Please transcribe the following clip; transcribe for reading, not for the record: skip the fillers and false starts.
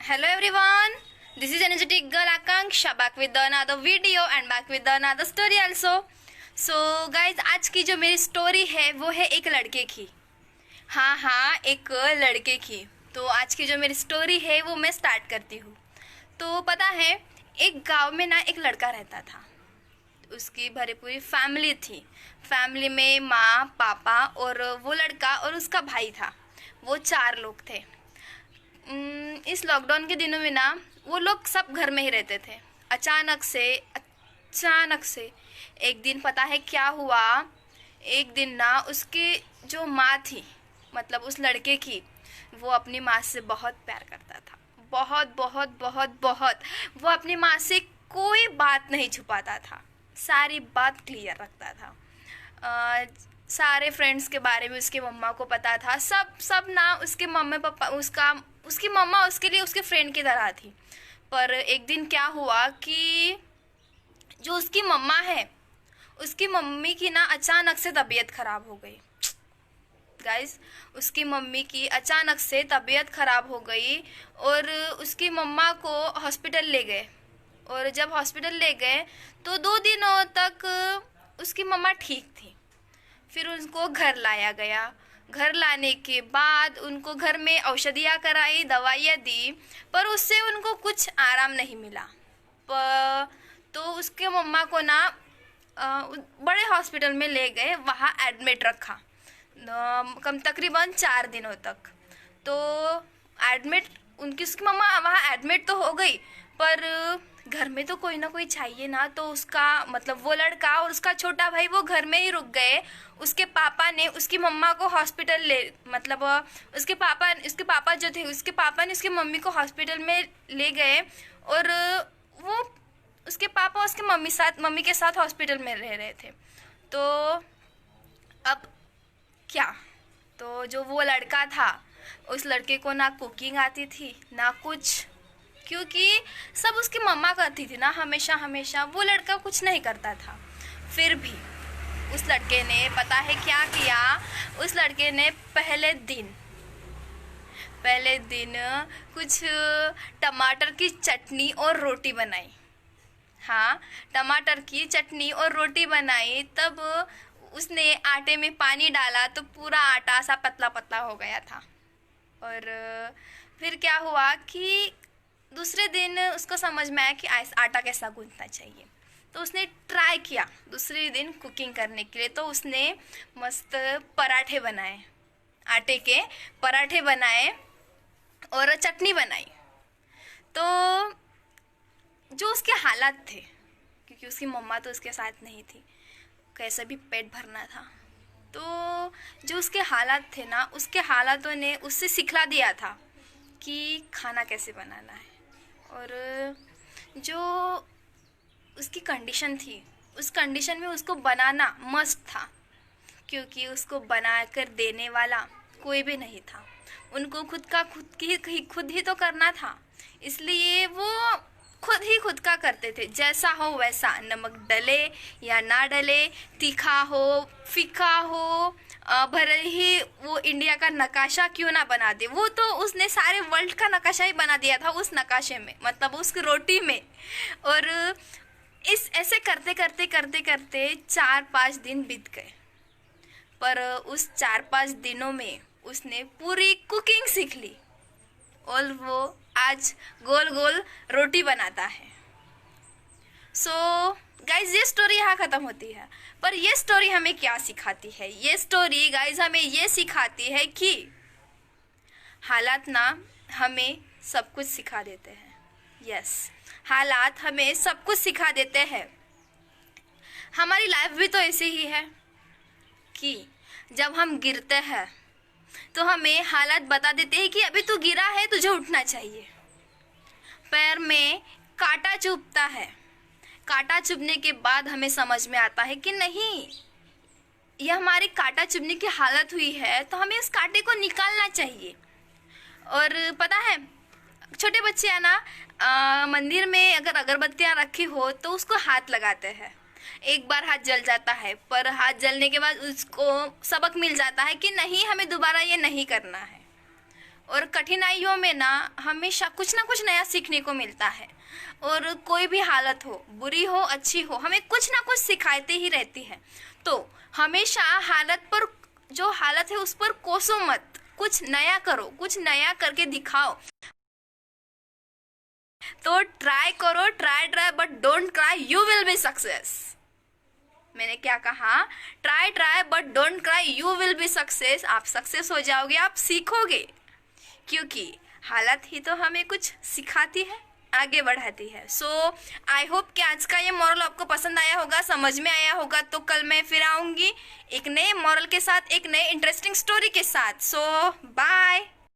Hello everyone, this is energetic girl Akanksha back with another video and back with another story also. So guys, आज की जो मेरी story है वो है एक लड़के की। हाँ, एक लड़के की। तो आज की जो मेरी स्टोरी है वो मैं स्टार्ट करती हूँ। तो पता है, एक गांव में ना एक लड़का रहता था। उसकी भरी पूरी फैमिली थी। फैमिली में माँ, पापा और वो लड़का और उसका भाई था। वो 4 लोग थे। इस लॉकडाउन के दिनों में ना वो लोग सब घर में ही रहते थे। अचानक से एक दिन पता है क्या हुआ। एक दिन ना उसकी जो माँ थी, मतलब उस लड़के की, वो अपनी माँ से बहुत प्यार करता था। बहुत बहुत बहुत बहुत। वो अपनी माँ से कोई बात नहीं छुपाता था, सारी बात क्लियर रखता था। सारे फ्रेंड्स के बारे में उसके मम्मा को पता था। सब ना उसके मम्मी पापा, उसकी मम्मा उसके लिए उसके फ्रेंड की तरह थी। पर एक दिन क्या हुआ कि जो उसकी मम्मा है, उसकी मम्मी की ना अचानक से तबीयत खराब हो गई। गाइस, उसकी मम्मी की अचानक से तबीयत खराब हो गई और उसकी मम्मा को हॉस्पिटल ले गए। और जब हॉस्पिटल ले गए तो 2 दिनों तक उसकी मम्मा ठीक थी। फिर उनको घर लाया गया। घर लाने के बाद उनको घर में औषधियाँ कराई, दवाइयाँ दी, पर उससे उनको कुछ आराम नहीं मिला। तो उसके मम्मा को ना बड़े हॉस्पिटल में ले गए, वहाँ एडमिट रखा कम तकरीबन 4 दिनों तक। तो एडमिट उसकी मम्मा वहाँ एडमिट तो हो गई, पर घर में तो कोई ना कोई चाहिए ना। तो उसका मतलब वो लड़का और उसका छोटा भाई वो घर में ही रुक गए। उसके पापा ने उसकी मम्मा को हॉस्पिटल उसके पापा जो थे, उसके पापा ने उसकी मम्मी को हॉस्पिटल में ले गए। और वो उसके पापा उसके मम्मी के साथ हॉस्पिटल में रह रहे थे। तो अब क्या, तो जो वो लड़का था, उस लड़के को ना कुकिंग आती थी ना कुछ, क्योंकि सब उसकी मम्मा करती थी ना हमेशा। वो लड़का कुछ नहीं करता था। फिर भी उस लड़के ने पता है क्या किया। उस लड़के ने पहले दिन कुछ टमाटर की चटनी और रोटी बनाई। हाँ, टमाटर की चटनी और रोटी बनाई। तब उसने आटे में पानी डाला तो पूरा आटा सा पतला पतला हो गया था। और फिर क्या हुआ कि दूसरे दिन उसको समझ में आया कि आटा कैसा गूंथना चाहिए। तो उसने ट्राई किया दूसरे दिन कुकिंग करने के लिए। तो उसने मस्त पराठे बनाए, आटे के पराठे बनाए और चटनी बनाई। तो जो उसके हालात थे, क्योंकि उसकी मम्मा तो उसके साथ नहीं थी, कैसे भी पेट भरना था। तो जो उसके हालात थे ना, उसके हालातों ने उससे सिखला दिया था कि खाना कैसे बनाना है। और जो उसकी कंडीशन थी, उस कंडीशन में उसको बनाना मस्त था, क्योंकि उसको बना कर देने वाला कोई भी नहीं था। उनको खुद ही तो करना था। इसलिए वो खुद का करते थे, जैसा हो वैसा, नमक डले या ना डले, तीखा हो फीका हो, भले ही वो इंडिया का नक्शा क्यों ना बना दे, वो तो उसने सारे वर्ल्ड का नक्शा ही बना दिया था उस नक्शे में, मतलब उस रोटी में। और इस ऐसे करते 4-5 दिन बीत गए। पर उस 4-5 दिनों में उसने पूरी कुकिंग सीख ली और वो आज गोल गोल रोटी बनाता है। सो गाइज, ये स्टोरी यहाँ ख़त्म होती है। पर ये स्टोरी हमें क्या सिखाती है? ये स्टोरी गाइज हमें ये सिखाती है कि हालात ना हमें सब कुछ सिखा देते हैं। यस, हालात हमें सब कुछ सिखा देते हैं। हमारी लाइफ भी तो ऐसी ही है कि जब हम गिरते हैं तो हमें हालात बता देते हैं कि अभी तू गिरा है, तुझे उठना चाहिए। पैर में कांटा चुभता है, कांटा चुभने के बाद हमें समझ में आता है कि नहीं, यह हमारी कांटा चुभने की हालत हुई है, तो हमें इस कांटे को निकालना चाहिए। और पता है, छोटे बच्चे है ना, मंदिर में अगर अगरबत्तियाँ रखी हो तो उसको हाथ लगाते हैं। एक बार हाथ जल जाता है, पर हाथ जलने के बाद उसको सबक मिल जाता है कि नहीं, हमें दोबारा ये नहीं करना है। और कठिनाइयों में ना हमेशा कुछ ना कुछ नया सीखने को मिलता है। और कोई भी हालत हो, बुरी हो अच्छी हो, हमें कुछ ना कुछ सिखाती ही रहती है। तो हमेशा हालत पर, जो हालत है उस पर कोसो मत, कुछ नया करो, कुछ नया करके दिखाओ। तो ट्राई करो, try but don't cry, you will be success. मैंने क्या कहा? Try but don't cry, you will be success. आप सक्सेस हो जाओगे, आप सीखोगे, क्योंकि हालत ही तो हमें कुछ सिखाती है, आगे बढ़ाती है। सो आई होप कि आज का ये मॉरल आपको पसंद आया होगा, समझ में आया होगा। तो कल मैं फिर आऊंगी एक नए मॉरल के साथ, एक नए इंटरेस्टिंग स्टोरी के साथ। सो बाय।